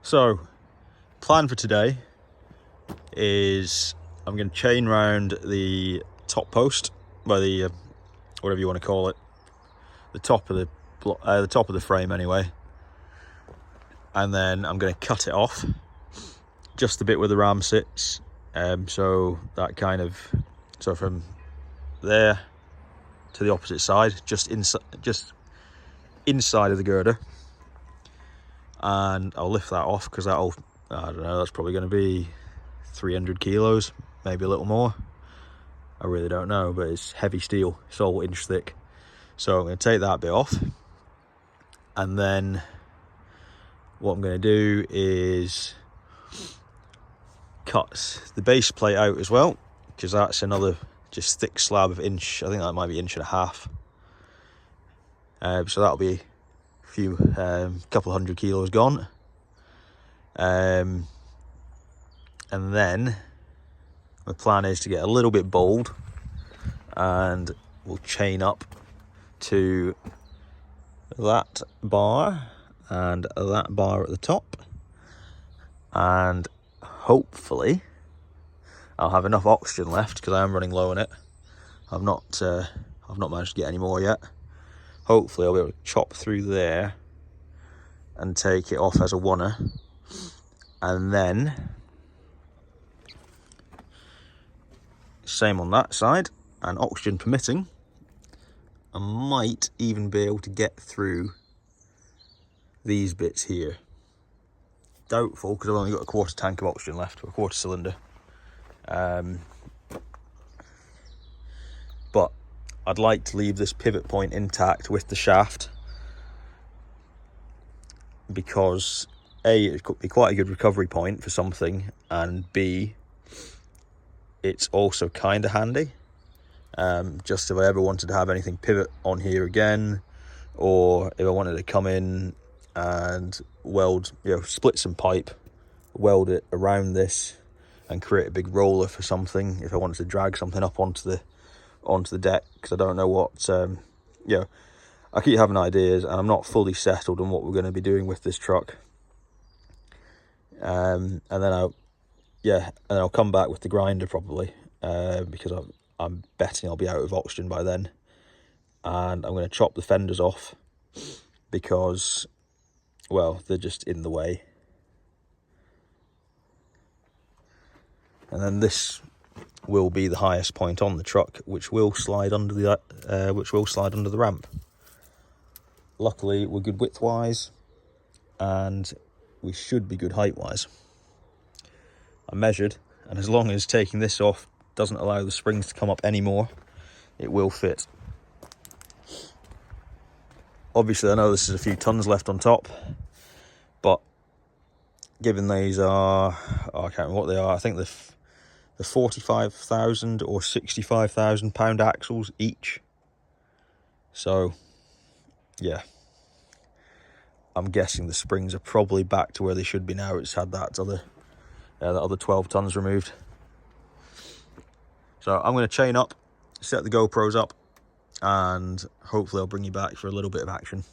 So, plan for today is I'm going to chain round the top post by the whatever you want to call it, the top of the frame anyway, and then I'm going to cut it off, just the bit where the ram sits. So from there to the opposite side, just inside of the girder. And I'll lift that off because I don't know, that's probably going to be 300 kilos, maybe a little more. I really don't know, but it's heavy steel. It's all inch thick. So I'm going to take that bit off. And then what I'm going to do is cut the base plate out as well, because that's another just thick slab of inch. I think that might be 1.5 inches. So that'll be couple hundred kilos gone, and then my plan is to get a little bit bold, and we'll chain up to that bar and that bar at the top, and hopefully I'll have enough oxygen left because I am running low on it. I've not managed to get any more yet. Hopefully I'll be able to chop through there and take it off as a oneer. And then, same on that side, and oxygen permitting, I might even be able to get through these bits here. Doubtful, because I've only got a quarter tank of oxygen left, or a quarter cylinder. But I'd like to leave this pivot point intact with the shaft, because A, it could be quite a good recovery point for something, and B, it's also kind of handy. Just if I ever wanted to have anything pivot on here again, or if I wanted to come in and weld, split some pipe, weld it around this and create a big roller for something, if I wanted to drag something up onto the deck, because I don't know what, I keep having ideas and I'm not fully settled on what we're going to be doing with this truck. And then I'll come back with the grinder probably, because I'm betting I'll be out of oxygen by then, and I'm going to chop the fenders off because, well, they're just in the way. And then this will be the highest point on the truck, which will slide under the ramp. Luckily, we're good width-wise, and we should be good height-wise. I measured, and as long as taking this off doesn't allow the springs to come up anymore, it will fit. Obviously, I know this is a few tons left on top, but given these are, I can't remember what they are, I think the 45,000 or 65,000 pound axles each. So, yeah, I'm guessing the springs are probably back to where they should be now. It's had that other 12 tons removed. So I'm going to chain up, set the GoPros up, and hopefully I'll bring you back for a little bit of action.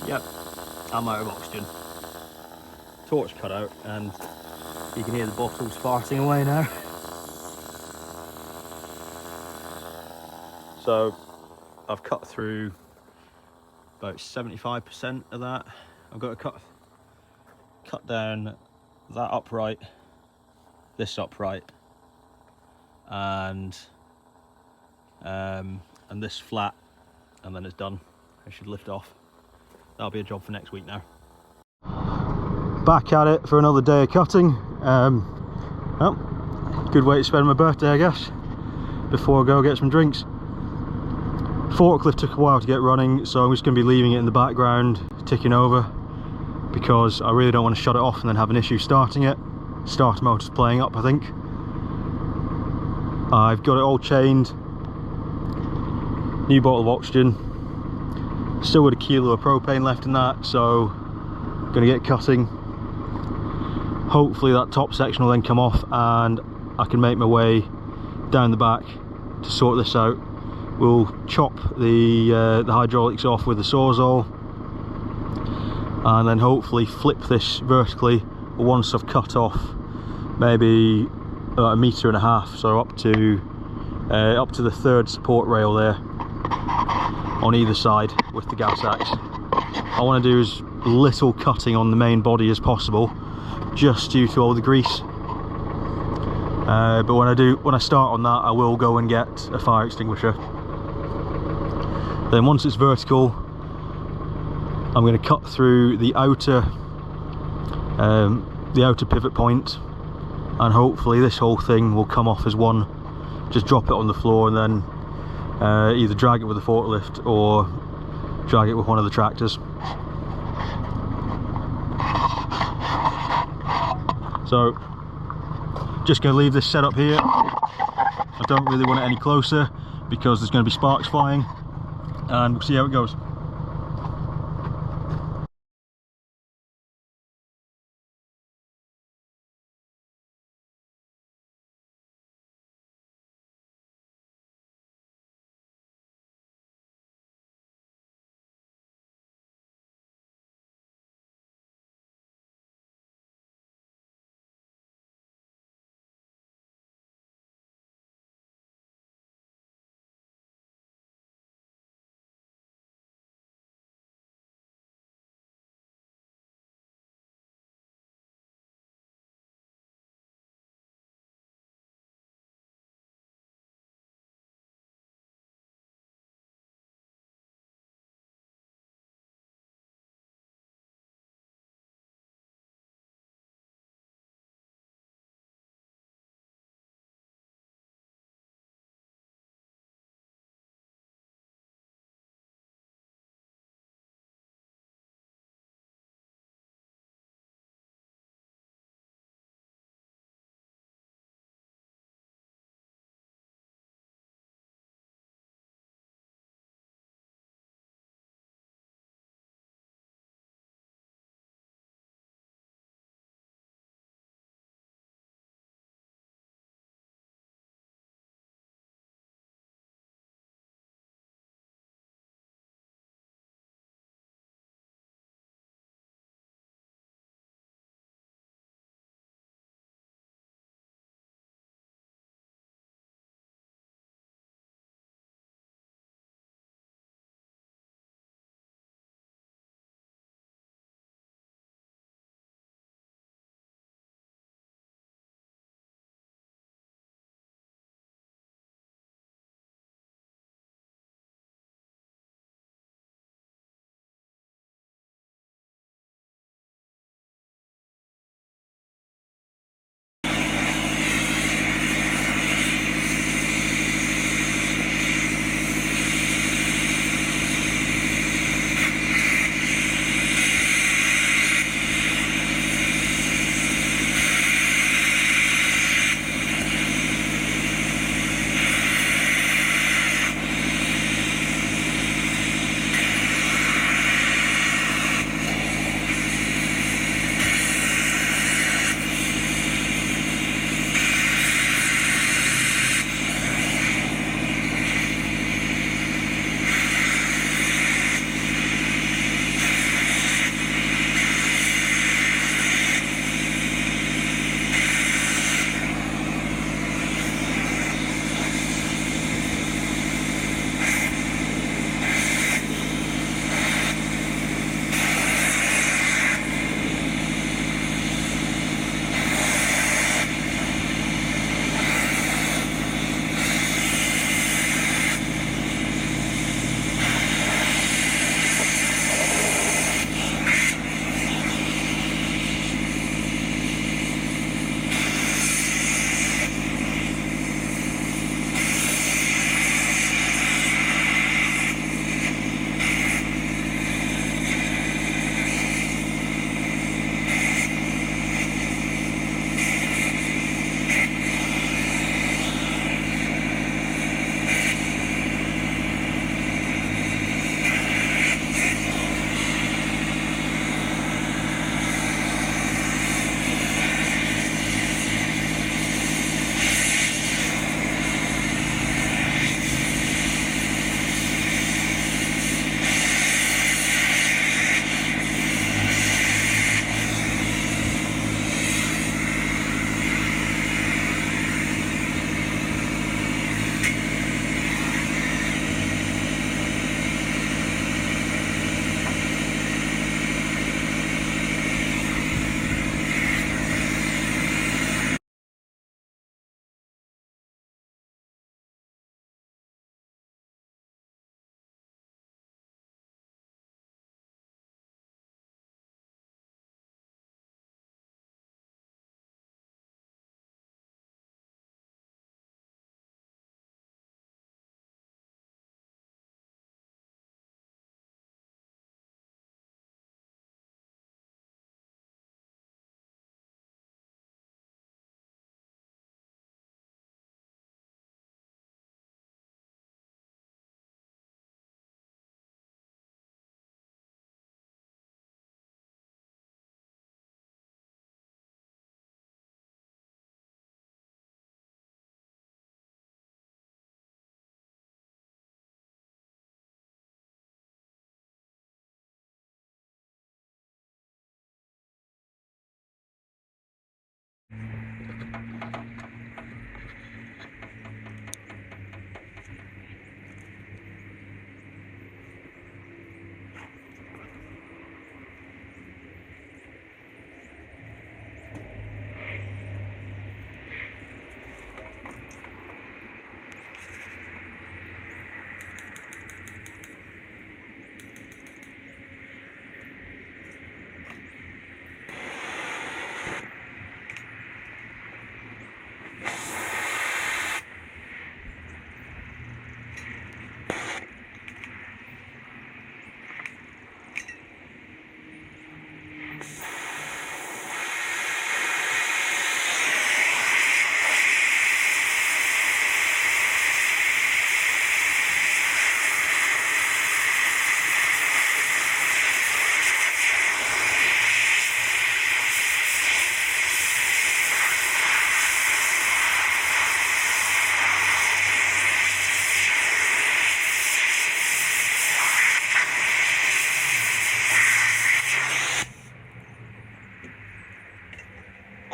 Yep, I'm out of oxygen. Torch cut out, and you can hear the bottles farting away now. So I've cut through about 75% of that. I've got to cut down that upright, this upright, and this flat, and then it's done. I should lift off. That'll be a job for next week now. Back at it for another day of cutting. Well, good way to spend my birthday, I guess, before I go get some drinks. Forklift took a while to get running, so I'm just going to be leaving it in the background, ticking over, because I really don't want to shut it off and then have an issue starting it. Starter motor's playing up, I think. I've got it all chained, new bottle of oxygen, still got a kilo of propane left in that, so I'm going to get cutting. Hopefully that top section will then come off, and I can make my way down the back to sort this out. We'll chop the hydraulics off with the Sawzall, and then hopefully flip this vertically once I've cut off maybe about 1.5 meters, so up to the third support rail there on either side with the gas axe. I want to do as little cutting on the main body as possible, just due to all the grease. But when I start on that, I will go and get a fire extinguisher. Then once it's vertical, I'm going to cut through the outer pivot point, and hopefully this whole thing will come off as one. Just drop it on the floor and then either drag it with a forklift or drag it with one of the tractors. So just going to leave this set up here. I don't really want it any closer because there's going to be sparks flying, and we'll see how it goes.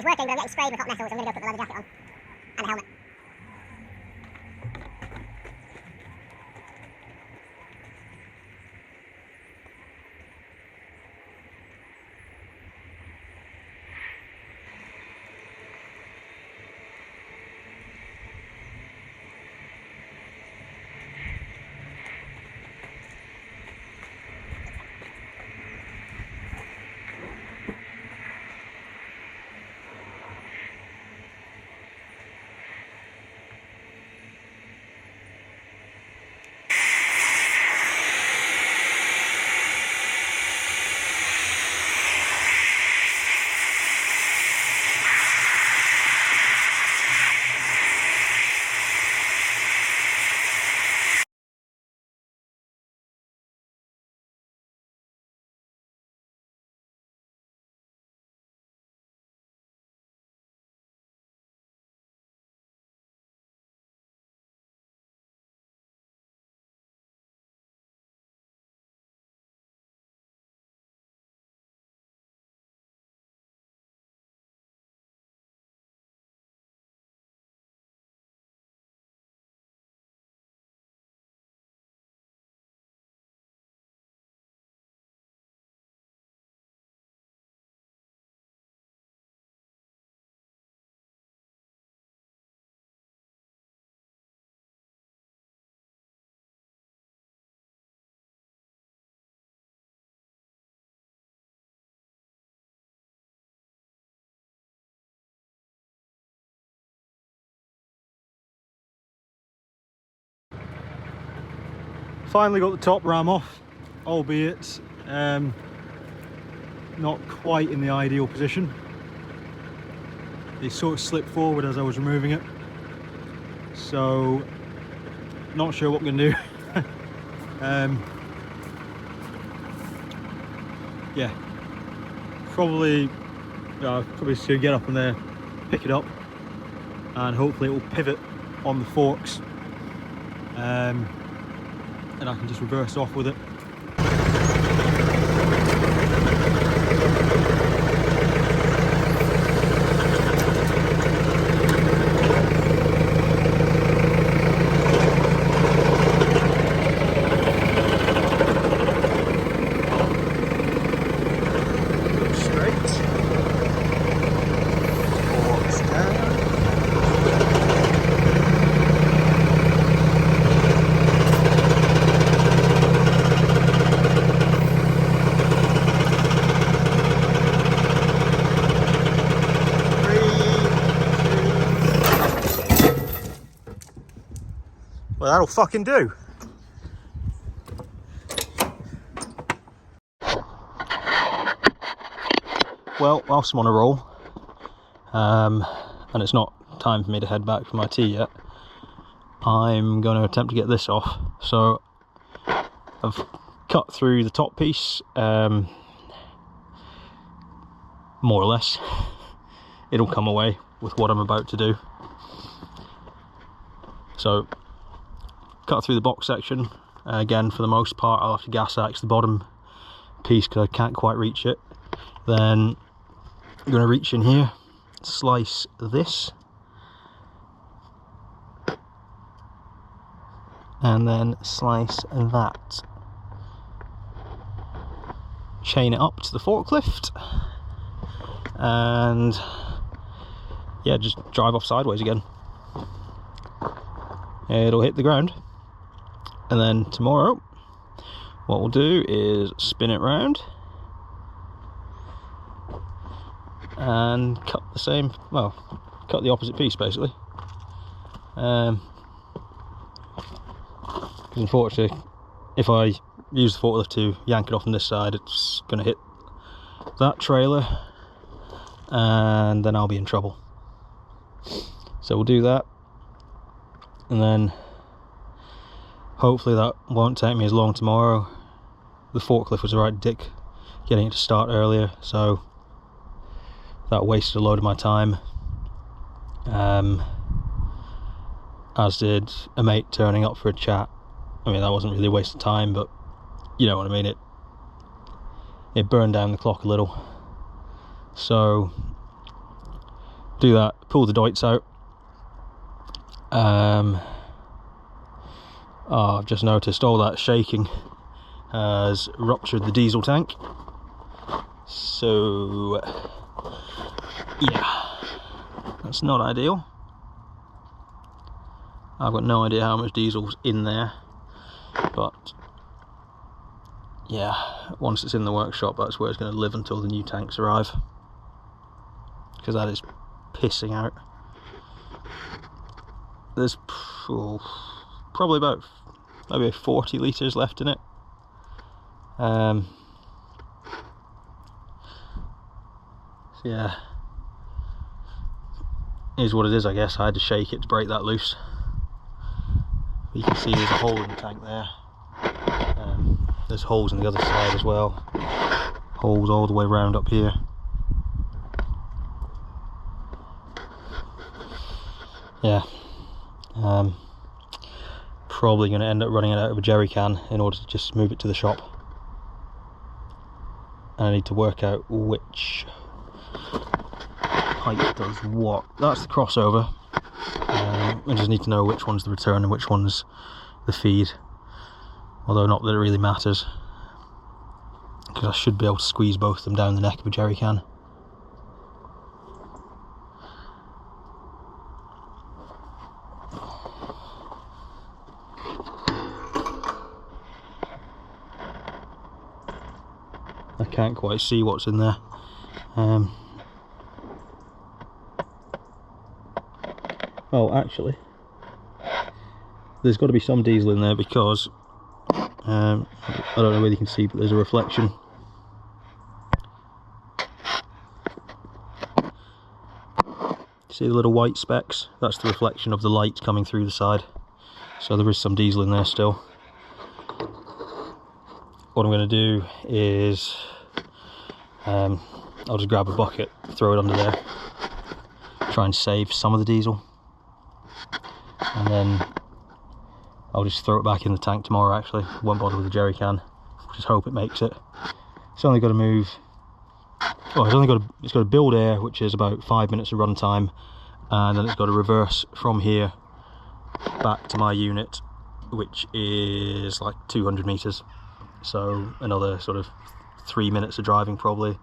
working, but I'm getting sprayed with hot metal, so I'm going to go put the leather jacket on and a helmet. Finally got the top ram off, albeit not quite in the ideal position. It sort of slipped forward as I was removing it, so not sure what I'm going to do. Yeah, probably just get up in there, pick it up, and hopefully it will pivot on the forks, and I can just reverse off with it. Well, that'll fucking do. Well, whilst I'm on a roll, and it's not time for me to head back for my tea yet, I'm going to attempt to get this off. So I've cut through the top piece, more or less. It'll come away with what I'm about to do. So cut through the box section. Again, for the most part, I'll have to gas axe the bottom piece because I can't quite reach it. Then I'm going to reach in here, slice this, and then slice that. Chain it up to the forklift, and yeah, just drive off sideways again. It'll hit the ground. And then tomorrow, what we'll do is spin it round and cut the same, well, cut the opposite piece basically. Because unfortunately, if I use the forklift to yank it off on this side, it's going to hit that trailer and then I'll be in trouble. So we'll do that, and then hopefully that won't take me as long tomorrow. The forklift was a right dick getting it to start earlier, so that wasted a load of my time. As did a mate turning up for a chat. I mean, that wasn't really a waste of time, but you know what I mean, it burned down the clock a little. So do that, pull the doits out. Oh, I've just noticed all that shaking has ruptured the diesel tank. So yeah, that's not ideal. I've got no idea how much diesel's in there, but yeah, once it's in the workshop, that's where it's going to live until the new tanks arrive, because that is pissing out. There's probably about maybe 40 litres left in it. So yeah, is what it is, I guess. I had to shake it to break that loose. You can see there's a hole in the tank there. There's holes on the other side as well. Holes all the way round up here. Yeah. Probably going to end up running it out of a jerry can in order to just move it to the shop. And I need to work out which height does what. That's the crossover. I just need to know which one's the return and which one's the feed. Although not that it really matters, because I should be able to squeeze both of them down the neck of a jerry can. I can't quite see what's in there. Oh, actually, there's got to be some diesel in there, because I don't know whether you can see, but there's a reflection. See the little white specks? That's the reflection of the light coming through the side. So there is some diesel in there still. What I'm going to do is I'll just grab a bucket, throw it under there, try and save some of the diesel, and then I'll just throw it back in the tank tomorrow. Actually, won't bother with the jerry can. Just hope it makes it. It's only got to move. Oh, it's got to build air, which is about 5 minutes of run time, and then it's got to reverse from here back to my unit, which is like 200 meters. So another sort of 3 minutes of driving probably,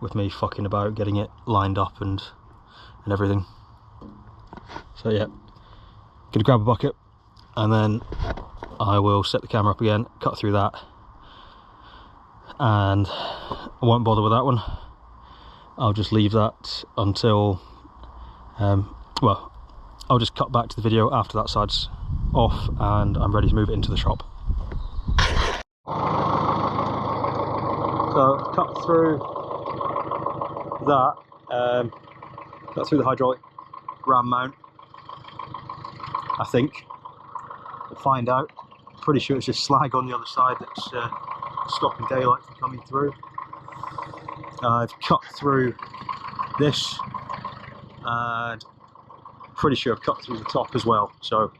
with me fucking about getting it lined up and everything. So yeah, gonna grab a bucket, and then I will set the camera up again, cut through that, and I won't bother with that one. I'll just leave that until well, I'll just cut back to the video after that side's off and I'm ready to move it into the shop. So cut through that, cut through the hydraulic ram mount, I think. We'll find out. Pretty sure it's just slag on the other side that's stopping daylight from coming through. I've cut through this, and pretty sure I've cut through the top as well. So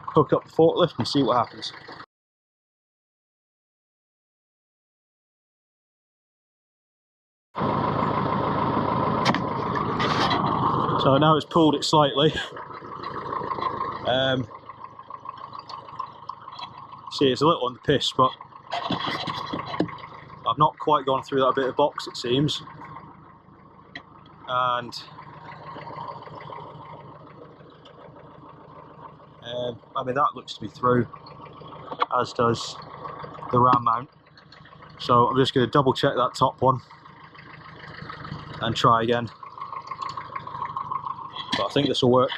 hook up the forklift and see what happens. So now it's pulled it slightly. See, it's a little on the piss, but I've not quite gone through that bit of box, it seems. And I mean, that looks to be through, as does the ram mount. So I'm just going to double check that top one and try again. But I think this will work.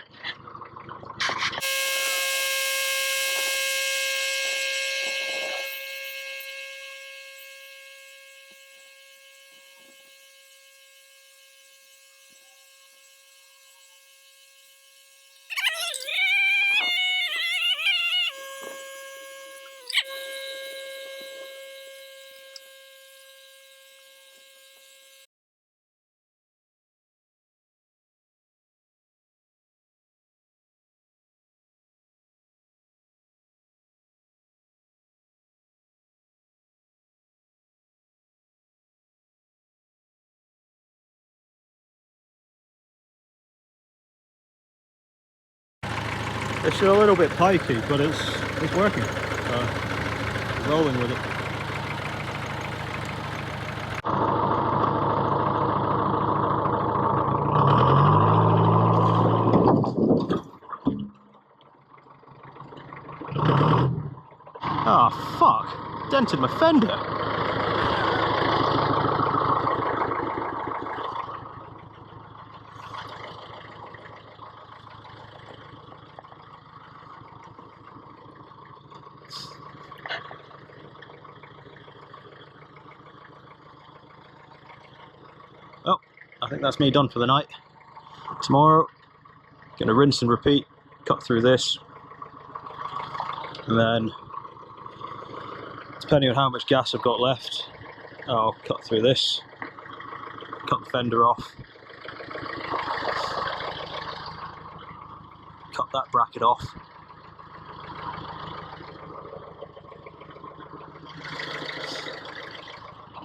It's a little bit pikey, but it's working. Rolling with it. Ah, fuck! Dented my fender. Oh, I think that's me done for the night. Tomorrow, gonna rinse and repeat, cut through this, and then, depending on how much gas I've got left, I'll cut through this, cut the fender off, cut that bracket off,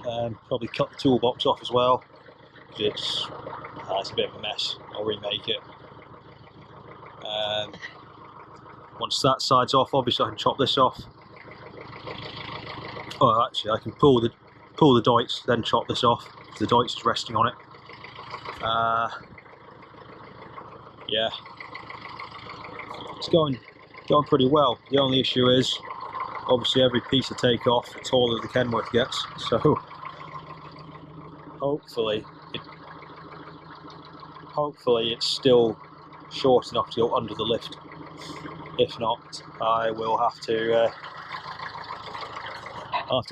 and probably cut the toolbox off as well, because it's a bit of a mess. I'll remake it. Once that side's off, obviously I can chop this off. Oh, actually, I can pull the Deutz, then chop this off, because the Deutz is resting on it. Yeah, it's going pretty well. The only issue is, obviously, every piece I take off, the taller the Kenworth gets. So hopefully it's still short enough to go under the lift. If not, I will have to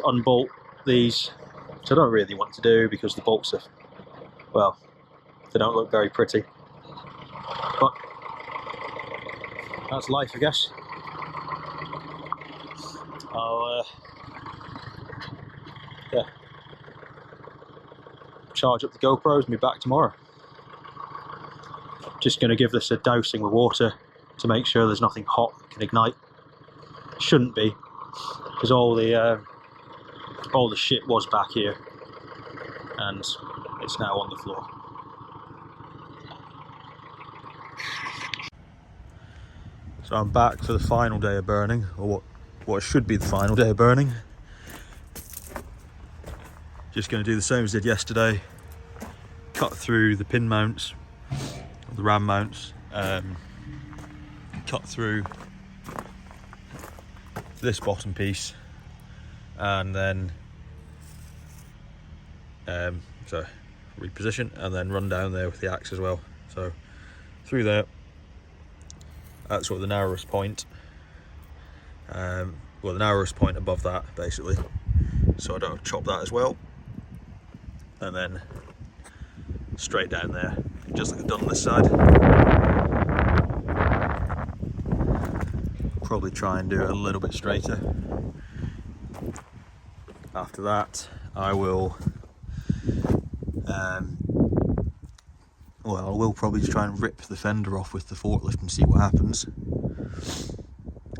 unbolt these, which I don't really want to do because the bolts are, well, they don't look very pretty. But that's life, I guess. I'll yeah, charge up the GoPros and be back tomorrow. Just going to give this a dousing with water to make sure there's nothing hot that can ignite. Shouldn't be, because all the shit was back here and it's now on the floor. So I'm back for the final day of burning, or what should be the final day of burning. Just going to do the same as I did yesterday. Cut through the pin mounts, the ram mounts, cut through this bottom piece, and then reposition, and then run down there with the axe as well. So through there, that's sort of the narrowest point. Well, the narrowest point above that, basically. So I don't chop that as well, and then straight down there, just like I've done on this side. Probably try and do it a little bit straighter. After that, I will I will probably try and rip the fender off with the forklift and see what happens,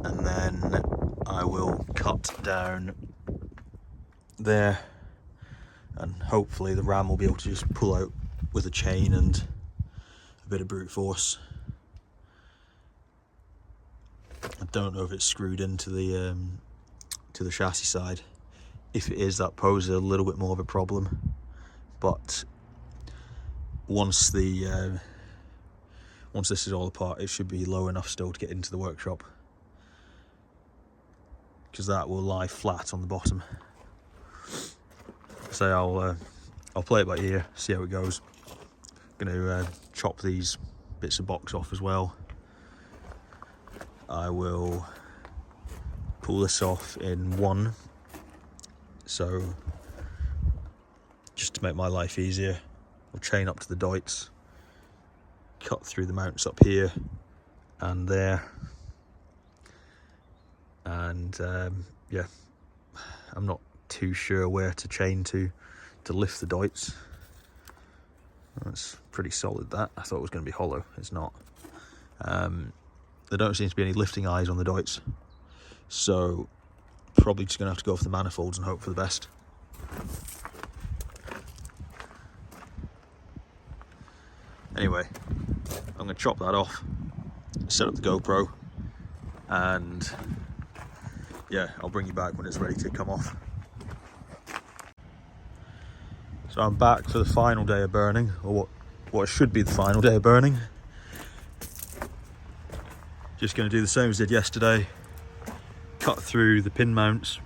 and then I will cut down there, and hopefully the ram will be able to just pull out with a chain and a bit of brute force. I don't know if it's screwed into the chassis side. If it is, that poses a little bit more of a problem, but once this is all apart, it should be low enough still to get into the workshop, because that will lie flat on the bottom. So I'll play it by ear, see how it goes. I'm going to chop these bits of box off as well. I will pull this off in one, so just to make my life easier, I'll chain up to the Deutz, cut through the mounts up here and there, and yeah, I'm not too sure where to chain to lift the Deutz. That's pretty solid, that. I thought it was going to be hollow, it's not. There don't seem to be any lifting eyes on the Deutz, so probably just going to have to go for the manifolds and hope for the best. Anyway, I'm going to chop that off, set up the GoPro, and yeah, I'll bring you back when it's ready to come off. So I'm back for the final day of burning, or what should be the final day of burning. Just going to do the same as I did yesterday, cut through the pin mounts,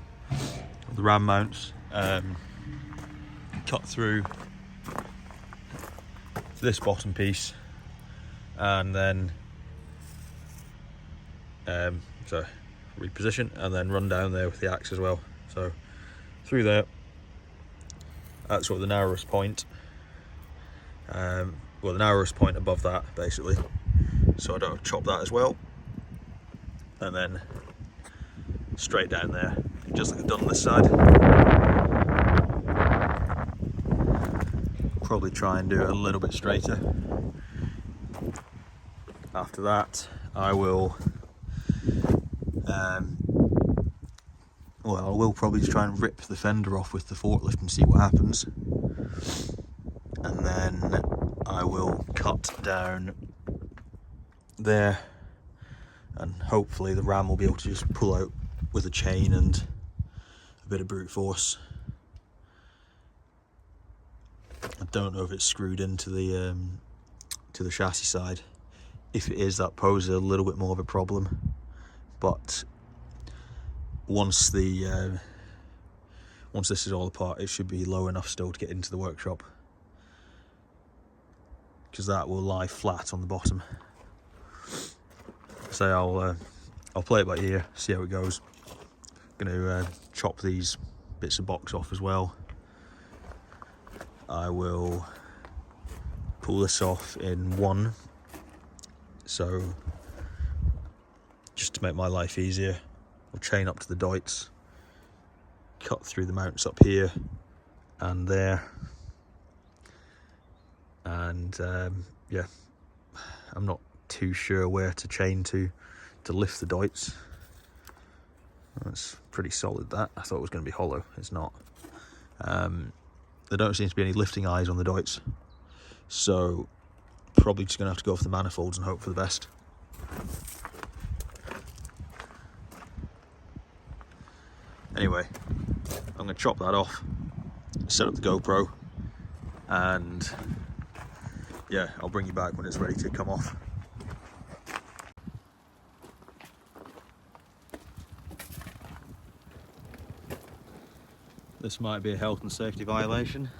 the ram mounts, cut through this bottom piece, and then reposition and then run down there with the axe as well. So through there, that's sort of the narrowest point, well, the narrowest point above that basically, so I don't chop that as well, and then straight down there just like I've done on this side. Probably try and do it a little bit straighter. After that I will I will probably just try and rip the fender off with the forklift and see what happens, and then I will cut down there, and hopefully the ram will be able to just pull out with a chain and a bit of brute force. I don't know if it's screwed into the chassis side. If it is, that poses a little bit more of a problem, but once this is all apart, it should be low enough still to get into the workshop, because that will lie flat on the bottom. So I'll play it by ear, see how it goes. I'm going to chop these bits of box off as well. I will pull this off in one, so just to make my life easier, I'll chain up to the doits, cut through the mounts up here and there, and yeah, I'm not too sure where to chain to lift the doits. That's pretty solid, that. I thought it was going to be hollow, it's not. There don't seem to be any lifting eyes on the doits, so probably just going to have to go for the manifolds and hope for the best. Anyway, I'm going to chop that off, set up the GoPro, and yeah, I'll bring you back when it's ready to come off. This might be a health and safety violation.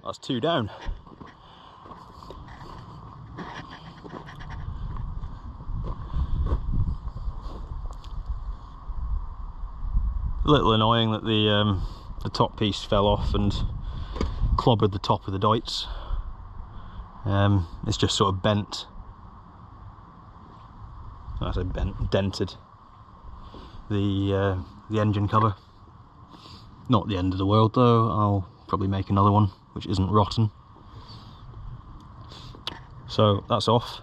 That's 2 down. little annoying that the top piece fell off and clobbered the top of the Deutz. It's just sort of bent. I say bent, dented the engine cover. Not the end of the world though. I'll probably make another one which isn't rotten. So that's off.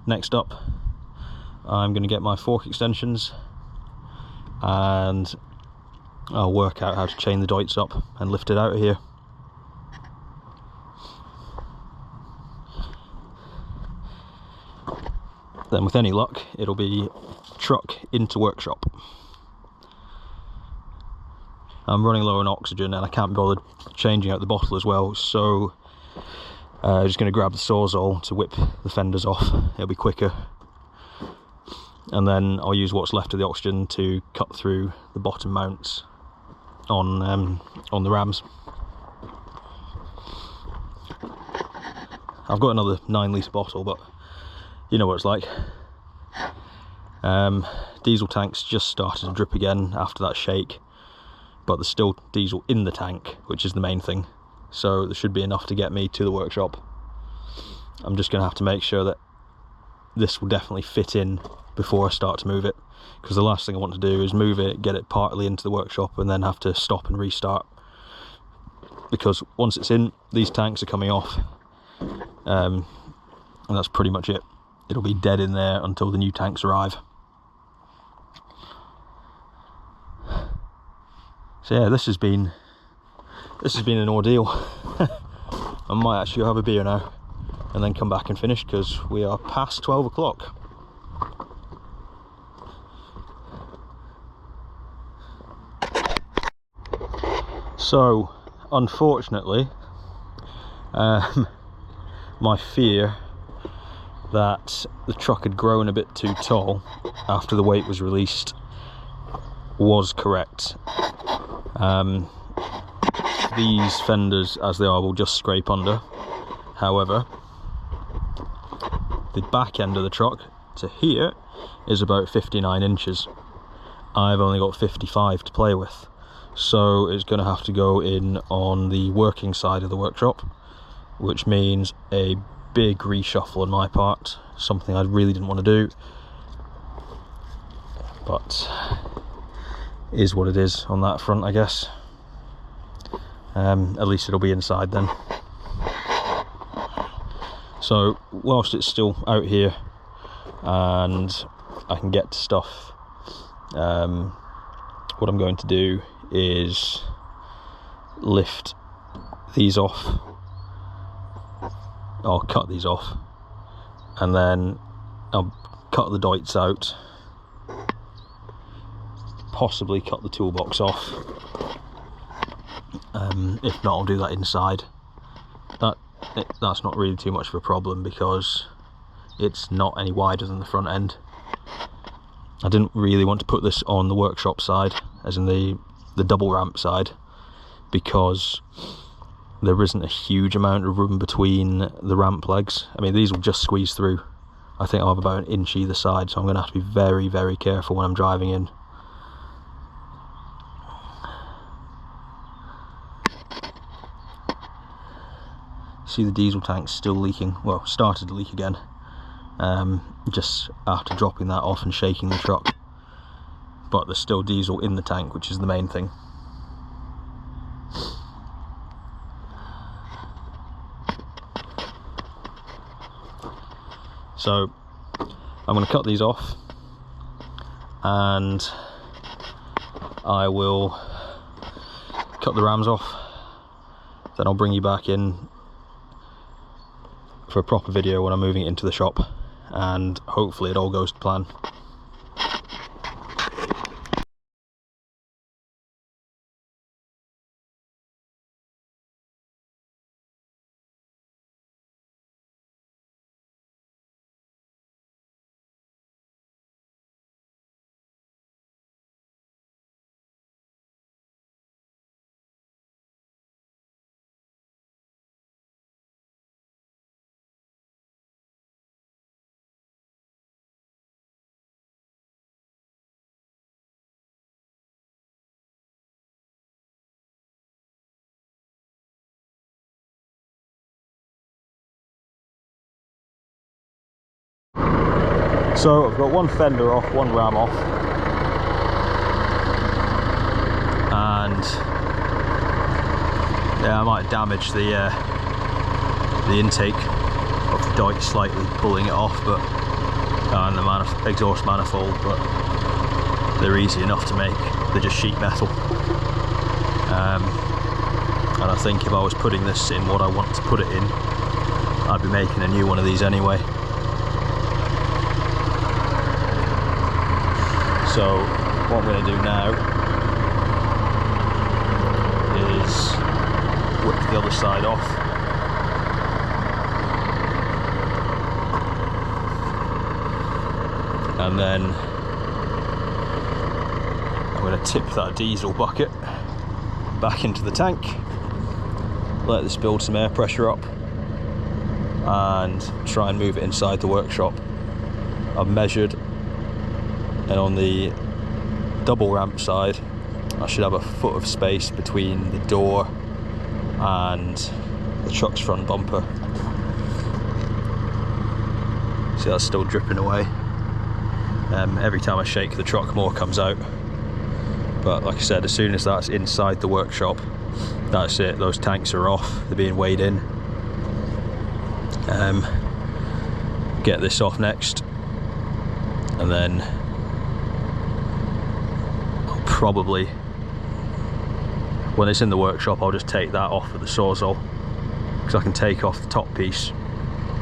Next up, I'm going to get my fork extensions and I'll work out how to chain the Deutz up and lift it out of here. Then with any luck, it'll be truck into workshop. I'm running low on oxygen and I can't be bothered changing out the bottle as well, so I'm just going to grab the Sawzall to whip the fenders off. It'll be quicker. And then I'll use what's left of the oxygen to cut through the bottom mounts on the rams. I've got another 9 litre bottle, but you know what it's like. Diesel tank's just started to drip again after that shake, but there's still diesel in the tank, which is the main thing. So there should be enough to get me to the workshop. I'm just going to have to make sure that this will definitely fit in before I start to move it, because the last thing I want to do is move it, get it partly into the workshop and then have to stop and restart, because once it's in, these tanks are coming off, and that's pretty much it. It'll be dead in there until the new tanks arrive. So yeah, this has been an ordeal. I might actually go have a beer now and then come back and finish, because we are past 12 o'clock. So unfortunately, my fear that the truck had grown a bit too tall after the weight was released was correct. These fenders as they are will just scrape under. However, the back end of the truck to here is about 59 inches. I've only got 55 to play with, so it's going to have to go in on the working side of the workshop, which means a big reshuffle on my part, something I really didn't want to do, but is what it is on that front, I guess. At least it'll be inside then. So whilst it's still out here and I can get to stuff, what I'm going to do is lift these off. I'll cut these off and then I'll cut the Deutz out, possibly cut the toolbox off. If not, I'll do that inside. That's not really too much of a problem because it's not any wider than the front end. I didn't really want to put this on the workshop side, as in the double ramp side, because there isn't a huge amount of room between the ramp legs. I mean, these will just squeeze through. I think I'll have about an inch either side, so I'm going to have to be very, very careful when I'm driving in. See the diesel tank's still leaking, well, started to leak again, just after dropping that off and shaking the truck, but there's still diesel in the tank, which is the main thing. So I'm going to cut these off and I will cut the rams off, then I'll bring you back in for a proper video when I'm moving it into the shop, and hopefully it all goes to plan. So I've got one fender off, one ram off, and yeah, I might damage the intake of the Deutsch slightly, pulling it off, but and the exhaust manifold, but they're easy enough to make. They're just sheet metal, and I think if I was putting this in what I want to put it in, I'd be making a new one of these anyway. So what I'm going to do now is whip the other side off, and then I'm going to tip that diesel bucket back into the tank, let this build some air pressure up, and try and move it inside the workshop. I've measured, and on the double ramp side I should have a foot of space between the door and the truck's front bumper. See, that's still dripping away. Every time I shake the truck, more comes out, but like I said, as soon as that's inside the workshop, that's it. Those tanks are off, they're being weighed in. Get this off next, and then I'll probably, when it's in the workshop, I'll just take that off with the Sawzall, because I can take off the top piece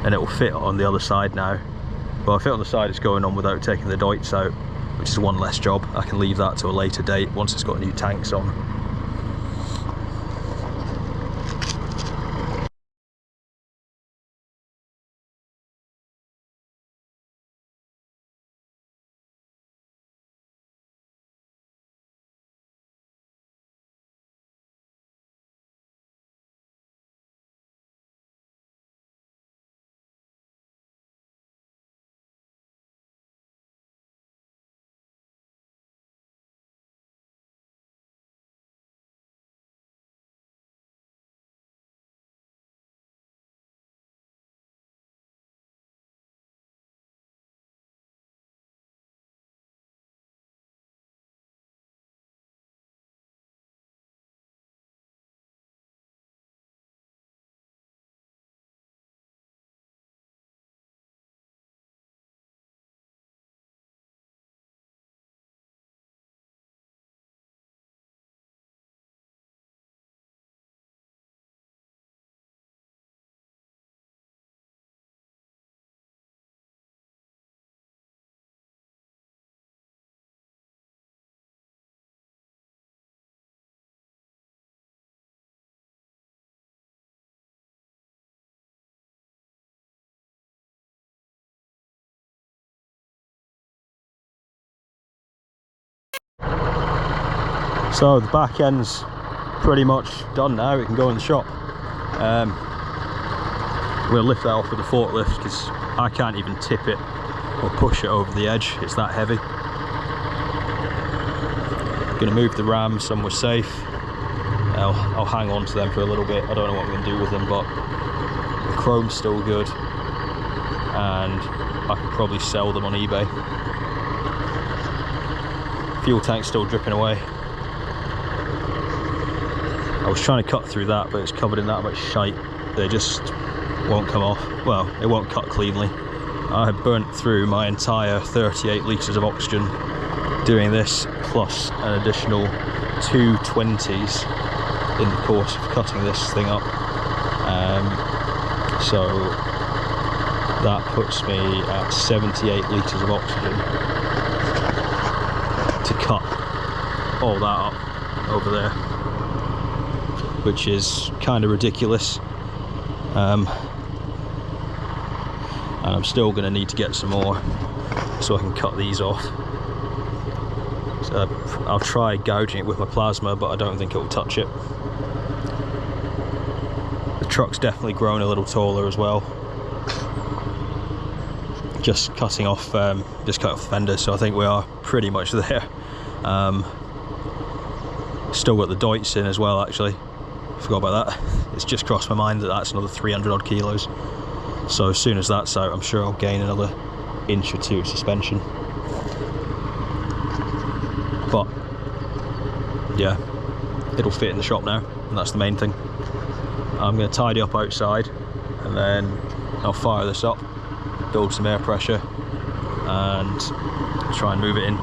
and it will fit on the other side now. Well, if it on the side it's going on without taking the Deutsch out, which is one less job. I can leave that to a later date once it's got new tanks on. So the back end's pretty much done now, it can go in the shop. We'll lift that off with the forklift because I can't even tip it or push it over the edge, it's that heavy. Gonna move the ram somewhere safe. I'll hang on to them for a little bit. I don't know what I'm gonna do with them, but the chrome's still good and I could probably sell them on eBay. Fuel tank's still dripping away. I was trying to cut through that, but it's covered in that much shite, they just won't come off. Well, it won't cut cleanly. I had burnt through my entire 38 litres of oxygen doing this, plus an additional 2 20s in the course of cutting this thing up. So that puts me at 78 litres of oxygen to cut all that up over there, which is kind of ridiculous. And I'm still going to need to get some more so I can cut these off. So I'll try gouging it with my plasma, but I don't think it will touch it. The truck's definitely grown a little taller as well. Just cutting off, just cut off the fender, so I think we are pretty much there. Still got the Deutsch in as well, actually. Forgot about that. It's just crossed my mind that that's another 300 odd kilos. So as soon as that's out, I'm sure I'll gain another inch or two of suspension. But yeah, it'll fit in the shop now, and that's the main thing. I'm going to tidy up outside, and then I'll fire this up, build some air pressure, and try and move it in.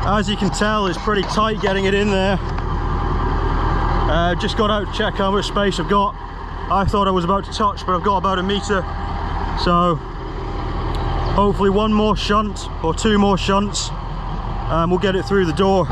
As you can tell, it's pretty tight getting it in there. Just got out to check how much space I've got. I thought I was about to touch, but I've got about 1 meter. So hopefully one more shunt or 2 more shunts, and we'll get it through the door.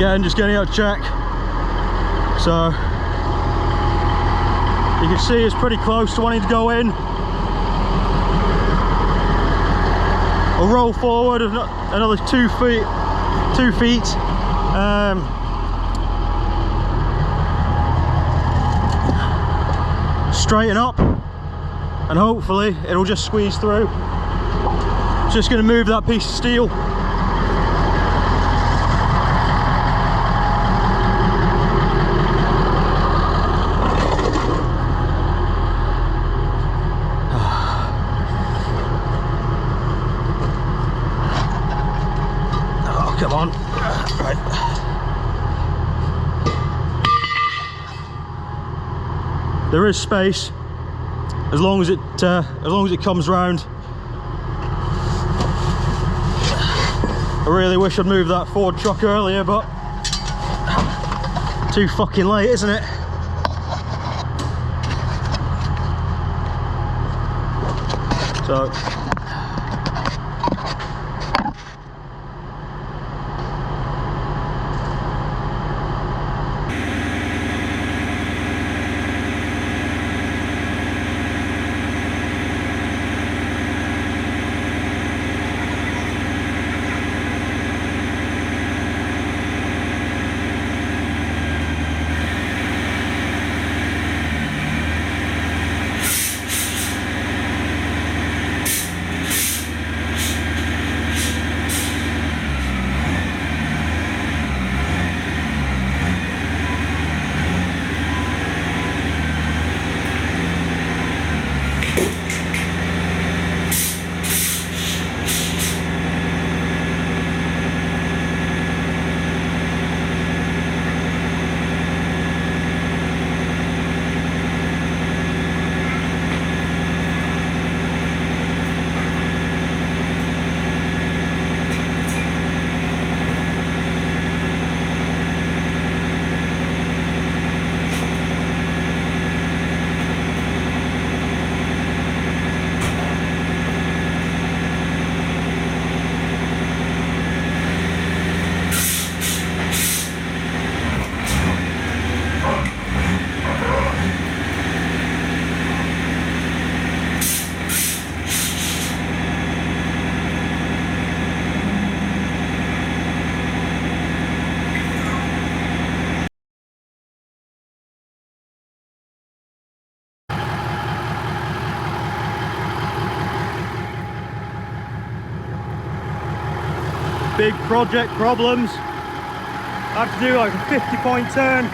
Again, just getting out to check. So you can see it's pretty close to wanting to go in. I'll roll forward another 2 feet. Straighten up, and hopefully it'll just squeeze through. Just going to move that piece of steel. Oh, come on. Right. There is space as long as it comes round. I really wish I'd moved that Ford truck earlier, but too fucking late, isn't it? So big project problems. I have to do like a 50-point turn.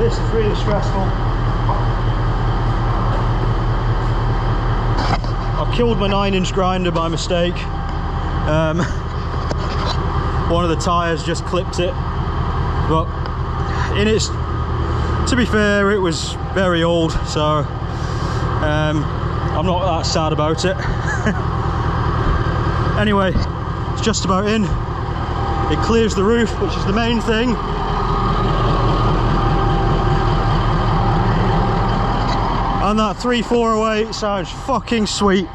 This is really stressful. I've killed my 9-inch grinder by mistake. One of the tyres just clipped it, but in its, to be fair, it was very old, so I'm not that sad about it. Anyway, it's just about in. It clears the roof, which is the main thing. And that 3408 sounds fucking sweet.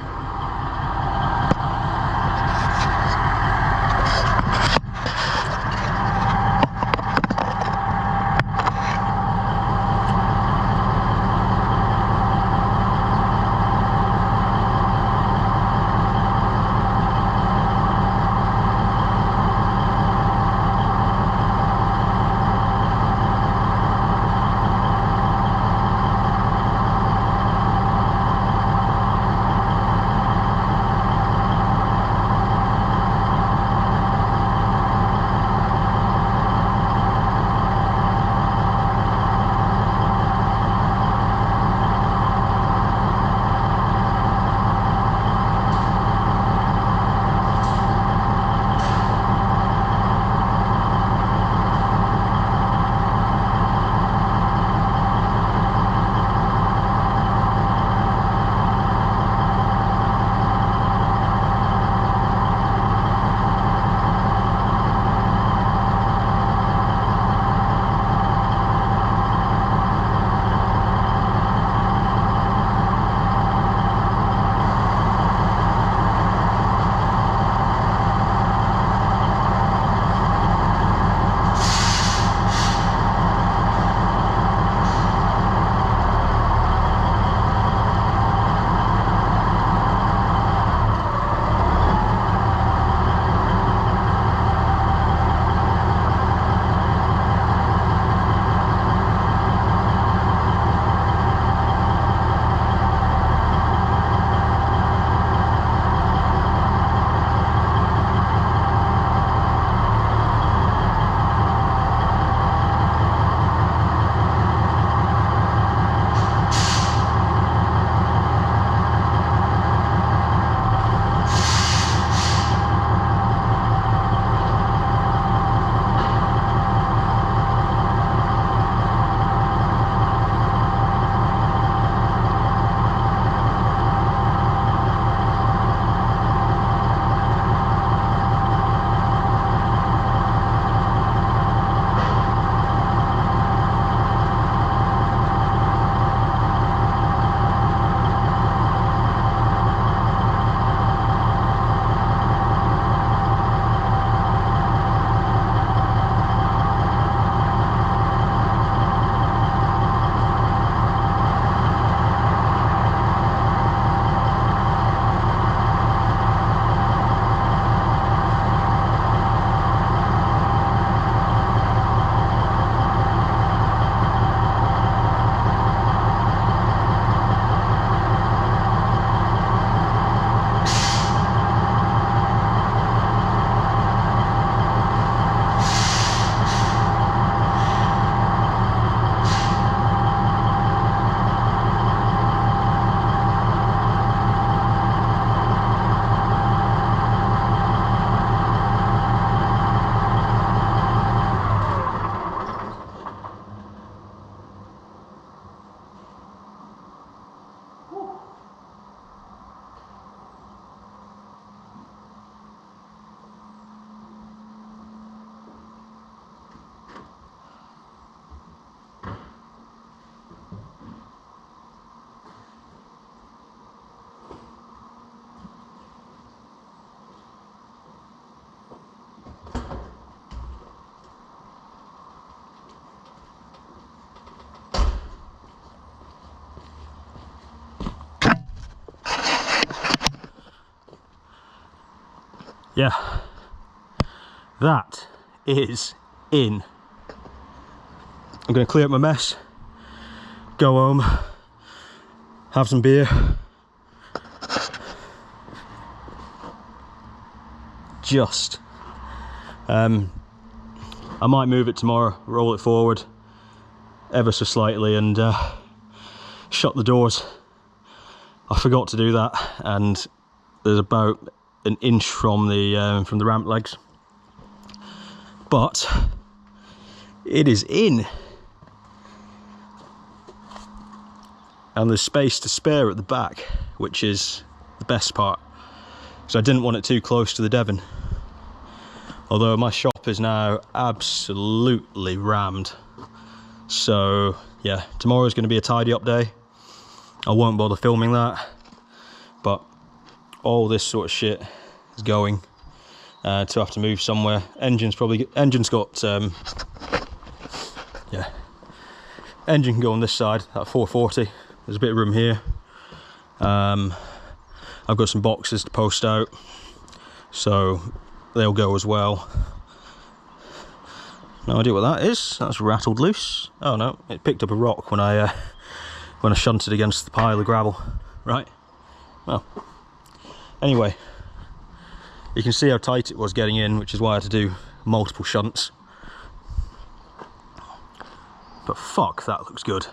Yeah, that is in. I'm going to clear up my mess, go home, have some beer, I might move it tomorrow, roll it forward, ever so slightly and shut the doors. I forgot to do that, and there's about an inch from the ramp legs, but it is in, and there's space to spare at the back, which is the best part, because I didn't want it too close to the Devon. Although my shop is now absolutely rammed. So yeah, tomorrow's going to be a tidy up day. I won't bother filming that, but all this sort of shit is going to have to move somewhere. Engine's got yeah, engine can go on this side, that 440. There's a bit of room here. I've got some boxes to post out, so they'll go as well. No idea what that is. That's rattled loose. Oh no, it picked up a rock when I shunted against the pile of gravel. Right. Well, anyway, you can see how tight it was getting in, which is why I had to do multiple shunts. But fuck, that looks good.